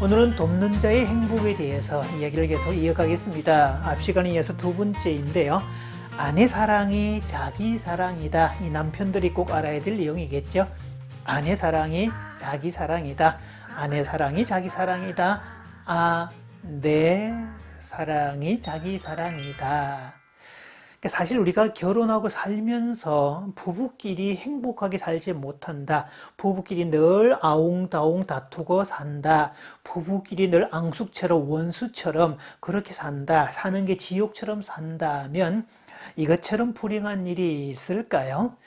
오늘은 돕는 자의 행복에 대해서 이야기를 계속 이어가겠습니다. 앞 시간에 이어서 두 번째인데요. 아내 사랑이 자기 사랑이다. 이 남편들이 꼭 알아야 될 내용이겠죠. 아내 사랑이 자기 사랑이다. 아내 사랑이 자기 사랑이다. 내 사랑이 자기 사랑이다. 사실 우리가 결혼하고 살면서 부부끼리 행복하게 살지 못한다. 부부끼리 늘 아웅다웅 다투고 산다. 부부끼리 늘 앙숙처럼 원수처럼 그렇게 산다. 사는 게 지옥처럼 산다면 이것처럼 불행한 일이 있을까요?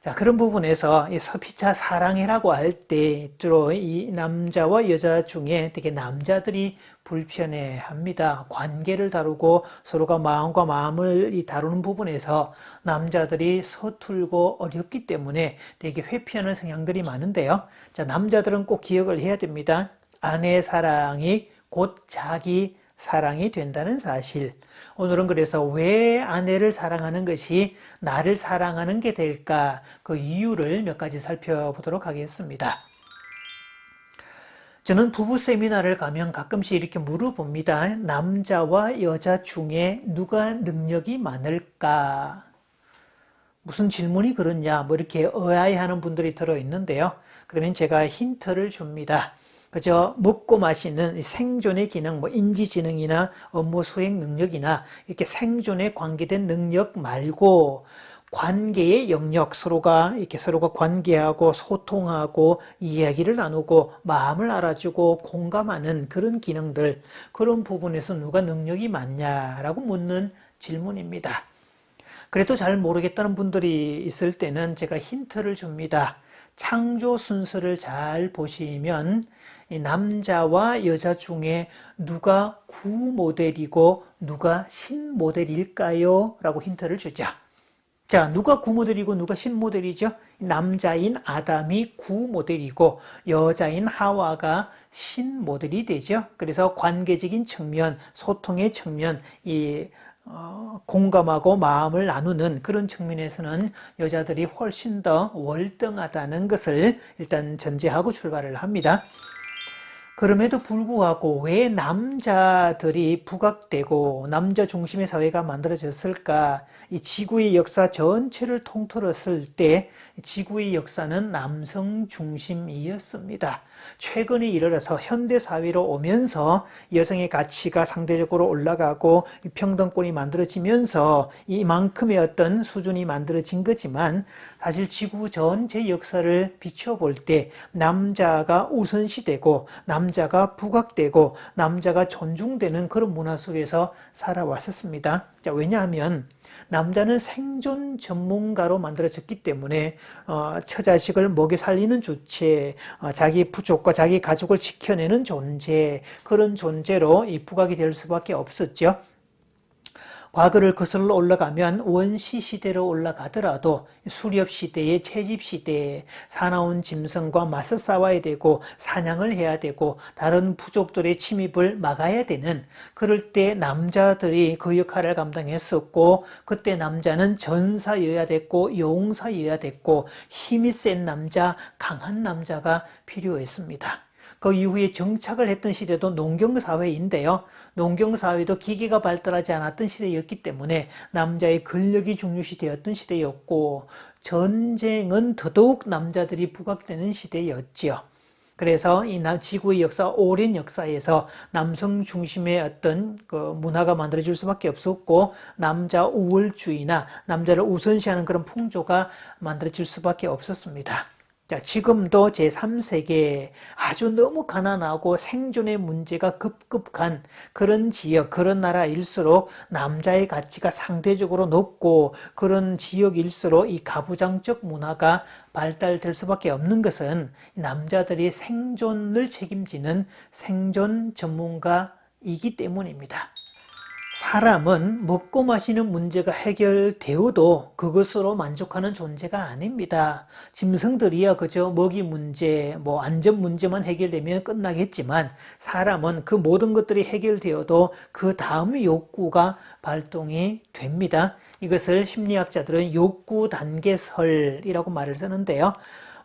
자, 그런 부분에서 이 서피차 사랑해라고 할 때 주로 이 남자와 여자 중에 되게 남자들이 불편해합니다. 관계를 다루고 서로가 마음과 마음을 다루는 부분에서 남자들이 서툴고 어렵기 때문에 되게 회피하는 성향들이 많은데요. 자, 남자들은 꼭 기억을 해야 됩니다. 아내의 사랑이 곧 자기 사랑이 된다는 사실. 오늘은 그래서 왜 아내를 사랑하는 것이 나를 사랑하는 게 될까? 그 이유를 몇 가지 살펴보도록 하겠습니다. 저는 부부 세미나를 가면 가끔씩 이렇게 물어봅니다. 남자와 여자 중에 누가 능력이 많을까? 무슨 질문이 그렇냐? 뭐 이렇게 의아해하는 분들이 들어있는데요. 그러면 제가 힌트를 줍니다. 그저 먹고 마시는 생존의 기능, 뭐 인지지능이나 업무 수행 능력이나 이렇게 생존에 관계된 능력 말고 관계의 영역, 서로가 관계하고 소통하고 이야기를 나누고 마음을 알아주고 공감하는 그런 기능들, 그런 부분에서 누가 능력이 많냐라고 묻는 질문입니다. 그래도 잘 모르겠다는 분들이 있을 때는 제가 힌트를 줍니다. 창조 순서를 잘 보시면 이 남자와 여자 중에 누가 구모델이고 누가 신모델일까요? 라고 힌트를 주죠. 자, 누가 구모델이고 누가 신모델이죠? 남자인 아담이 구모델이고 여자인 하와가 신모델이 되죠. 그래서 관계적인 측면, 소통의 측면, 공감하고 마음을 나누는 그런 측면에서는 여자들이 훨씬 더 월등하다는 것을 일단 전제하고 출발을 합니다. 그럼에도 불구하고 왜 남자들이 부각되고 남자 중심의 사회가 만들어졌을까? 이 지구의 역사 전체를 통틀었을 때 지구의 역사는 남성 중심이었습니다. 최근에 이르러서 현대 사회로 오면서 여성의 가치가 상대적으로 올라가고 평등권이 만들어지면서 이만큼의 어떤 수준이 만들어진 거지만 사실 지구 전체 역사를 비춰볼 때 남자가 우선시되고 남자가 부각되고 남자가 존중되는 그런 문화 속에서 살아왔었습니다. 자, 왜냐하면 남자는 생존 전문가로 만들어졌기 때문에 처자식을 먹여 살리는 주체, 자기 부족과 자기 가족을 지켜내는 존재, 그런 존재로 이 부각이 될 수밖에 없었죠. 과거를 거슬러 올라가면 원시 시대로 올라가더라도 수렵 시대의 채집 시대에 사나운 짐승과 맞서 싸워야 되고 사냥을 해야 되고 다른 부족들의 침입을 막아야 되는, 그럴 때 남자들이 그 역할을 감당했었고 그때 남자는 전사여야 됐고 용사여야 됐고 힘이 센 남자, 강한 남자가 필요했습니다. 그 이후에 정착을 했던 시대도 농경사회인데요. 농경사회도 기계가 발달하지 않았던 시대였기 때문에 남자의 권력이 중요시되었던 시대였고 전쟁은 더더욱 남자들이 부각되는 시대였지요. 그래서 이 지구의 역사, 오랜 역사에서 남성 중심의 어떤 그 문화가 만들어질 수밖에 없었고 남자 우월주의나 남자를 우선시하는 그런 풍조가 만들어질 수밖에 없었습니다. 자, 지금도 제3세계 아주 너무 가난하고 생존의 문제가 급급한 그런 지역, 그런 나라일수록 남자의 가치가 상대적으로 높고 그런 지역일수록 이 가부장적 문화가 발달될 수밖에 없는 것은 남자들이 생존을 책임지는 생존 전문가이기 때문입니다. 사람은 먹고 마시는 문제가 해결되어도 그것으로 만족하는 존재가 아닙니다. 짐승들이야 그저 먹이 문제, 안전 문제만 해결되면 끝나겠지만 사람은 그 모든 것들이 해결되어도 그 다음 욕구가 발동이 됩니다. 이것을 심리학자들은 욕구 단계설이라고 말을 쓰는데요.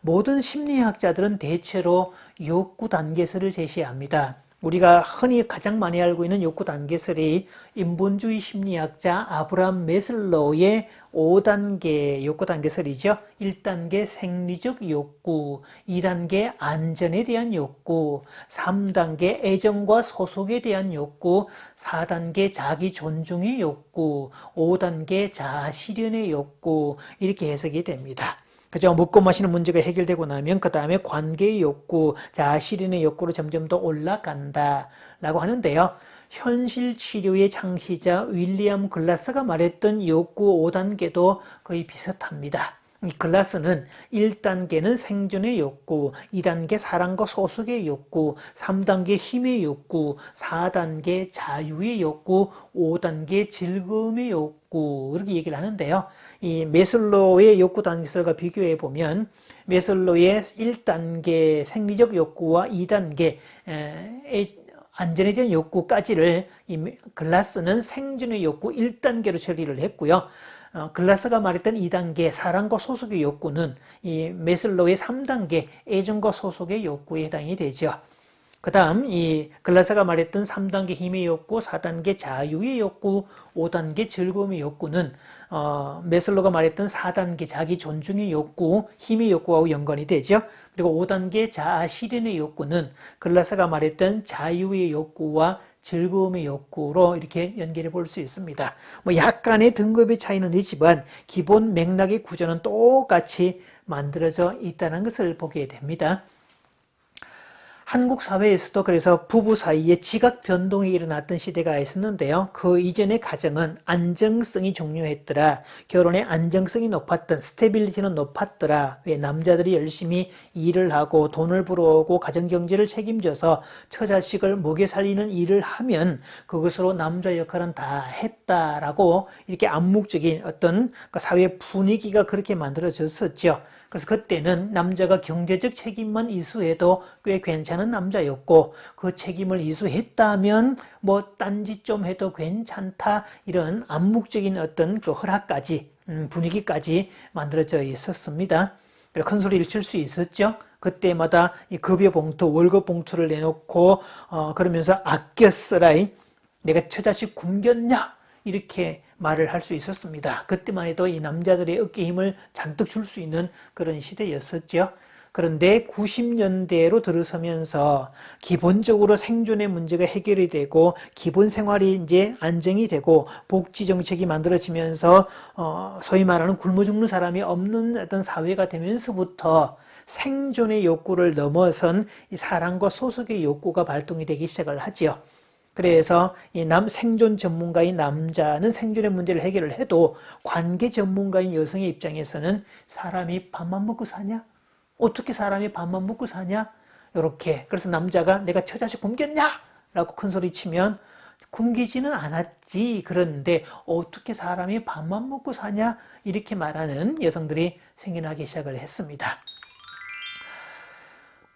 모든 심리학자들은 대체로 욕구 단계설을 제시합니다. 우리가 흔히 가장 많이 알고 있는 욕구 단계설이 인본주의 심리학자 아브라함 메슬로우의 5단계 욕구 단계설이죠. 1단계 생리적 욕구, 2단계 안전에 대한 욕구, 3단계 애정과 소속에 대한 욕구, 4단계 자기 존중의 욕구, 5단계 자아 실현의 욕구, 이렇게 해석이 됩니다. 그죠? 먹고 마시는 문제가 해결되고 나면 그 다음에 관계의 욕구, 자아 실현의 욕구로 점점 더 올라간다라고 하는데요. 현실 치료의 창시자 윌리엄 글라스가 말했던 욕구 5단계도 거의 비슷합니다. 이 글라스는 1단계는 생존의 욕구, 2단계 사랑과 소속의 욕구, 3단계 힘의 욕구, 4단계 자유의 욕구, 5단계 즐거움의 욕구, 이렇게 얘기를 하는데요. 이 메슬로우의 욕구 단계설과 비교해 보면 메슬로우의 1단계 생리적 욕구와 2단계 안전에 대한 욕구까지를 이 글라스는 생존의 욕구 1단계로 처리를 했고요. 글라스가 말했던 2단계 사랑과 소속의 욕구는 이 메슬로우의 3단계 애정과 소속의 욕구에 해당이 되죠. 그 다음 이 글라스가 말했던 3단계 힘의 욕구, 4단계 자유의 욕구, 5단계 즐거움의 욕구는 메슬로우가 말했던 4단계 자기 존중의 욕구, 힘의 욕구하고 연관이 되죠. 그리고 5단계 자아 실현의 욕구는 글라스가 말했던 자유의 욕구와 즐거움의 욕구로 이렇게 연결해 볼 수 있습니다. 뭐 약간의 등급의 차이는 있지만 기본 맥락의 구조는 똑같이 만들어져 있다는 것을 보게 됩니다. 한국 사회에서도 그래서 부부 사이에 지각 변동이 일어났던 시대가 있었는데요. 그 이전의 가정은 안정성이 중요했더라. 결혼의 안정성이 높았던 스테빌리티는 높았더라. 왜 남자들이 열심히 일을 하고 돈을 벌어오고 가정경제를 책임져서 처자식을 먹여 살리는 일을 하면 그것으로 남자 역할은 다 했다라고 이렇게 암묵적인 어떤 사회 분위기가 그렇게 만들어졌었죠. 그래서 그때는 남자가 경제적 책임만 이수해도 꽤 괜찮은 남자였고 그 책임을 이수했다면 뭐 딴짓 좀 해도 괜찮다 이런 암묵적인 어떤 그 허락까지 분위기까지 만들어져 있었습니다. 큰 소리를 칠 수 있었죠. 그때마다 이 급여 봉투, 월급 봉투를 내놓고 그러면서 아껴 쓰라. 내가 처자식 굶겼냐? 이렇게 말을 할 수 있었습니다. 그때만 해도 이 남자들의 어깨 힘을 잔뜩 줄 수 있는 그런 시대였었죠. 그런데 90년대로 들어서면서 기본적으로 생존의 문제가 해결이 되고 기본 생활이 이제 안정이 되고 복지 정책이 만들어지면서 소위 말하는 굶어 죽는 사람이 없는 어떤 사회가 되면서부터 생존의 욕구를 넘어선 이 사랑과 소속의 욕구가 발동이 되기 시작을 하지요. 그래서 이 생존 전문가인 남자는 생존의 문제를 해결을 해도 관계 전문가인 여성의 입장에서는 사람이 밥만 먹고 사냐? 어떻게 사람이 밥만 먹고 사냐? 이렇게. 그래서 남자가 내가 처자식 굶겼냐? 라고 큰 소리 치면 굶기지는 않았지. 그런데 어떻게 사람이 밥만 먹고 사냐? 이렇게 말하는 여성들이 생겨나기 시작을 했습니다.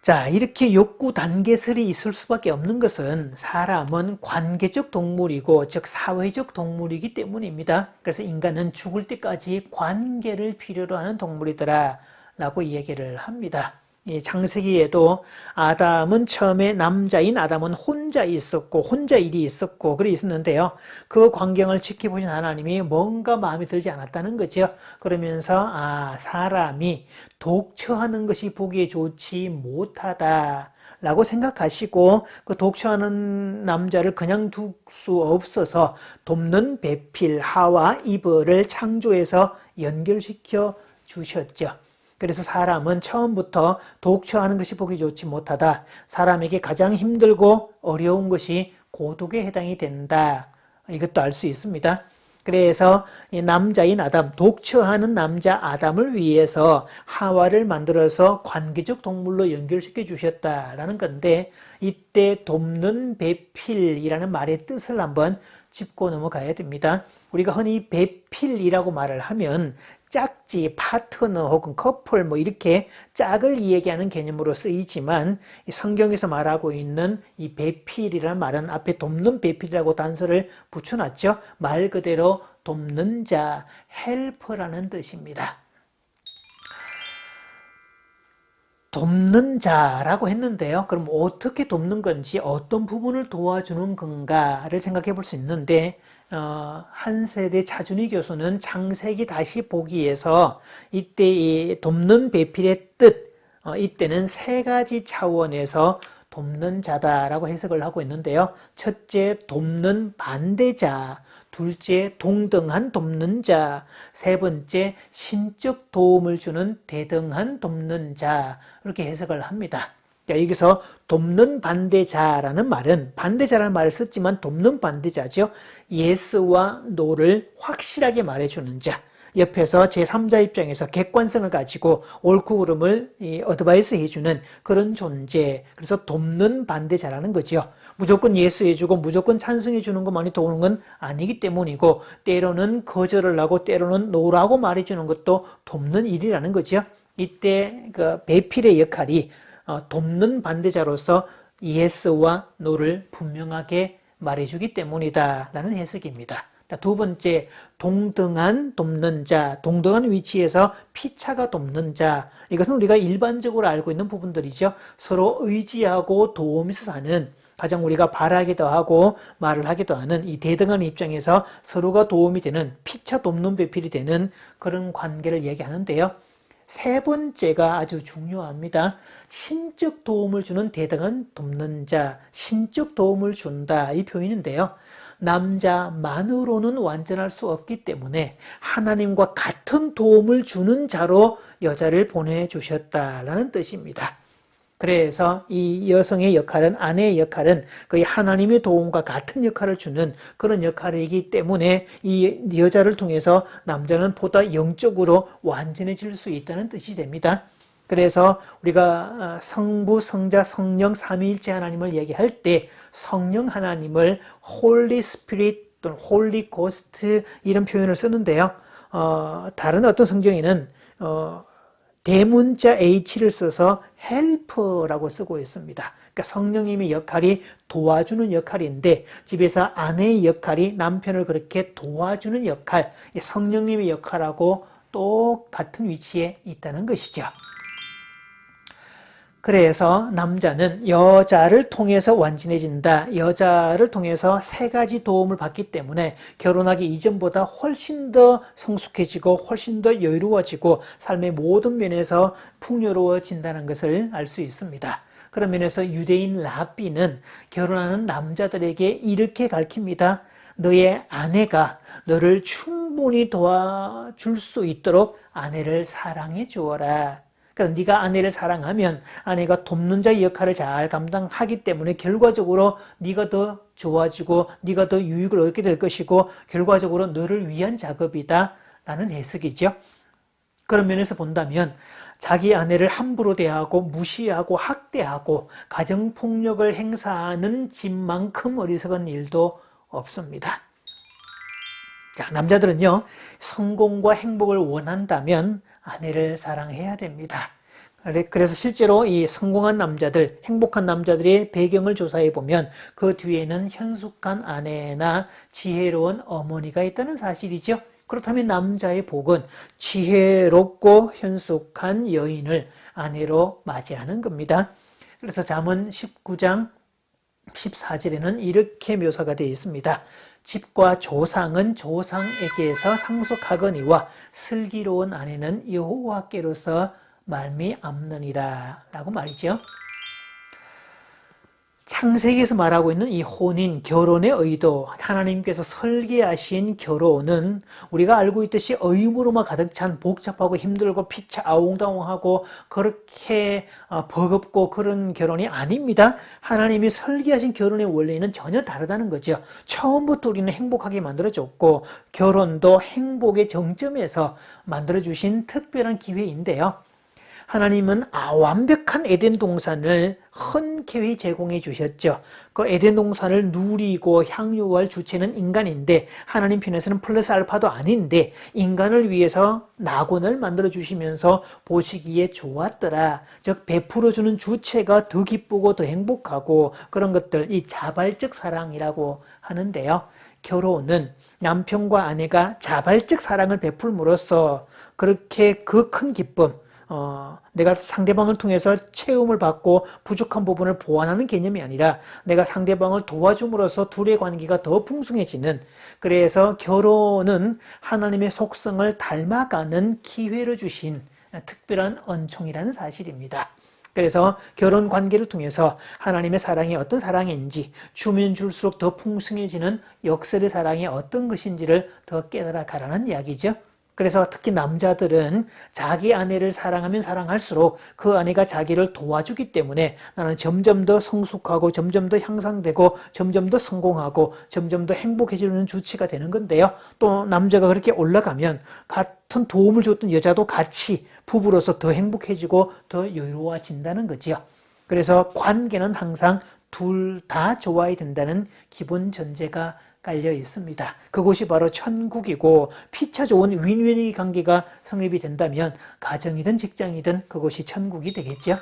자, 이렇게 욕구 단계설이 있을 수밖에 없는 것은 사람은 관계적 동물이고 즉 사회적 동물이기 때문입니다. 그래서 인간은 죽을 때까지 관계를 필요로 하는 동물이더라 라고 이야기를 합니다. 창세기에도 아담은 처음에 남자인 아담은 혼자 있었고 혼자 일이 있었고 그래 있었는데요. 그 광경을 지켜보신 하나님이 뭔가 마음에 들지 않았다는 거죠. 그러면서 사람이 독처하는 것이 보기에 좋지 못하다 라고 생각하시고 그 독처하는 남자를 그냥 둘 수 없어서 돕는 배필 하와 이브를 창조해서 연결시켜 주셨죠. 그래서 사람은 처음부터 독처하는 것이 보기 좋지 못하다. 사람에게 가장 힘들고 어려운 것이 고독에 해당이 된다. 이것도 알 수 있습니다. 그래서 이 남자인 아담, 독처하는 남자 아담을 위해서 하와를 만들어서 관계적 동물로 연결시켜 주셨다라는 건데 이때 돕는 배필이라는 말의 뜻을 한번 짚고 넘어가야 됩니다. 우리가 흔히 배필이라고 말을 하면 짝지, 파트너 혹은 커플 뭐 이렇게 짝을 얘기하는 개념으로 쓰이지만 성경에서 말하고 있는 이 배필이라는 말은 앞에 돕는 배필이라고 단서를 붙여놨죠. 말 그대로 돕는 자, 헬퍼라는 뜻입니다. 돕는 자라고 했는데요. 그럼 어떻게 돕는 건지, 어떤 부분을 도와주는 건가를 생각해 볼 수 있는데, 한 세대 차준희 교수는 창세기 다시 보기에서 이때 이 돕는 배필의 뜻, 이때는 세 가지 차원에서 돕는 자다라고 해석을 하고 있는데요. 첫째, 돕는 반대자. 둘째, 동등한 돕는 자. 세 번째, 신적 도움을 주는 대등한 돕는 자. 이렇게 해석을 합니다. 여기서 돕는 반대자라는 말은, 반대자라는 말을 썼지만 돕는 반대자죠. 예스와 노를 확실하게 말해주는 자. 옆에서 제3자 입장에서 객관성을 가지고 옳고 그름을 어드바이스 해주는 그런 존재. 그래서 돕는 반대자라는 거죠. 무조건 예수해주고 무조건 찬성해주는 것만이 도우는 건 아니기 때문이고, 때로는 거절을 하고 때로는 노라고 말해주는 것도 돕는 일이라는 거죠. 이때 그 배필의 역할이 돕는 반대자로서 예스와 노를 분명하게 말해주기 때문이다 라는 해석입니다. 두 번째, 동등한 돕는 자, 동등한 위치에서 피차가 돕는 자. 이것은 우리가 일반적으로 알고 있는 부분들이죠. 서로 의지하고 도우면서 사는, 가장 우리가 바라기도 하고 말을 하기도 하는 이 대등한 입장에서 서로가 도움이 되는, 피차 돕는 배필이 되는 그런 관계를 얘기하는데요. 세 번째가 아주 중요합니다. 신적 도움을 주는 대등한 돕는 자, 신적 도움을 준다, 이 표현인데요. 남자만으로는 완전할 수 없기 때문에 하나님과 같은 도움을 주는 자로 여자를 보내주셨다라는 뜻입니다. 그래서 이 여성의 역할은, 아내의 역할은 거의 하나님의 도움과 같은 역할을 주는 그런 역할이기 때문에 이 여자를 통해서 남자는 보다 영적으로 완전해질 수 있다는 뜻이 됩니다. 그래서 우리가 성부, 성자, 성령 삼위일체 하나님을 얘기할 때 성령 하나님을 Holy Spirit 또는 Holy Ghost 이런 표현을 쓰는데요. 다른 어떤 성경에는 대문자 H를 써서 help라고 쓰고 있습니다. 그러니까 성령님의 역할이 도와주는 역할인데, 집에서 아내의 역할이 남편을 그렇게 도와주는 역할, 성령님의 역할하고 똑같은 위치에 있다는 것이죠. 그래서 남자는 여자를 통해서 완전해진다. 여자를 통해서 세 가지 도움을 받기 때문에 결혼하기 이전보다 훨씬 더 성숙해지고 훨씬 더 여유로워지고 삶의 모든 면에서 풍요로워진다는 것을 알 수 있습니다. 그런 면에서 유대인 랍비는 결혼하는 남자들에게 이렇게 가르칩니다. 너의 아내가 너를 충분히 도와줄 수 있도록 아내를 사랑해 주어라. 그러니까 네가 아내를 사랑하면 아내가 돕는 자의 역할을 잘 감당하기 때문에 결과적으로 네가 더 좋아지고 네가 더 유익을 얻게 될 것이고 결과적으로 너를 위한 작업이다 라는 해석이죠. 그런 면에서 본다면 자기 아내를 함부로 대하고 무시하고 학대하고 가정폭력을 행사하는 집만큼 어리석은 일도 없습니다. 자, 남자들은요, 성공과 행복을 원한다면 아내를 사랑해야 됩니다. 그래서 실제로 이 성공한 남자들, 행복한 남자들의 배경을 조사해 보면 그 뒤에는 현숙한 아내나 지혜로운 어머니가 있다는 사실이죠. 그렇다면 남자의 복은 지혜롭고 현숙한 여인을 아내로 맞이하는 겁니다. 그래서 잠언 19장 14절에는 이렇게 묘사가 되어 있습니다. 집과 조상은 조상에게서 상속하거니와 슬기로운 아내는 여호와께로서 말미암느니라 라고 말이죠. 창세기에서 말하고 있는 이 혼인, 결혼의 의도, 하나님께서 설계하신 결혼은 우리가 알고 있듯이 의무로만 가득 찬 복잡하고 힘들고 피차 아웅다웅하고 그렇게 버겁고 그런 결혼이 아닙니다. 하나님이 설계하신 결혼의 원리는 전혀 다르다는 거죠. 처음부터 우리는 행복하게 만들어줬고 결혼도 행복의 정점에서 만들어주신 특별한 기회인데요. 하나님은 완벽한 에덴 동산을 흔쾌히 제공해 주셨죠. 그 에덴 동산을 누리고 향유할 주체는 인간인데 하나님 편에서는 플러스 알파도 아닌데 인간을 위해서 낙원을 만들어 주시면서 보시기에 좋았더라. 즉 베풀어 주는 주체가 더 기쁘고 더 행복하고 그런 것들, 이 자발적 사랑이라고 하는데요. 결혼은 남편과 아내가 자발적 사랑을 베풀므로써 그렇게 그 큰 기쁨, 내가 상대방을 통해서 채움을 받고 부족한 부분을 보완하는 개념이 아니라 내가 상대방을 도와줌으로써 둘의 관계가 더 풍성해지는, 그래서 결혼은 하나님의 속성을 닮아가는 기회를 주신 특별한恩寵이라는 사실입니다. 그래서 결혼 관계를 통해서 하나님의 사랑이 어떤 사랑인지, 주면 줄수록 더 풍성해지는 역설의 사랑이 어떤 것인지를 더 깨달아 가라는 이야기죠. 그래서 특히 남자들은 자기 아내를 사랑하면 사랑할수록 그 아내가 자기를 도와주기 때문에 나는 점점 더 성숙하고 점점 더 향상되고 점점 더 성공하고 점점 더 행복해지는 주체가 되는 건데요. 또 남자가 그렇게 올라가면 같은 도움을 줬던 여자도 같이 부부로서 더 행복해지고 더 여유로워진다는 거지요. 그래서 관계는 항상 둘 다 좋아야 된다는 기본 전제가 깔려 있습니다. 그곳이 바로 천국이고 피차 좋은 윈윈의 관계가 성립이 된다면 가정이든 직장이든 그곳이 천국이 되겠죠.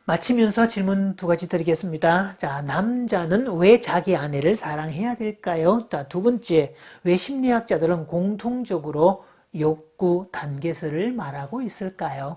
마치면서 질문 2가지 드리겠습니다. 자, 남자는 왜 자기 아내를 사랑해야 될까요? 자, 2번째, 왜 심리학자들은 공통적으로 욕구 단계설을 말하고 있을까요?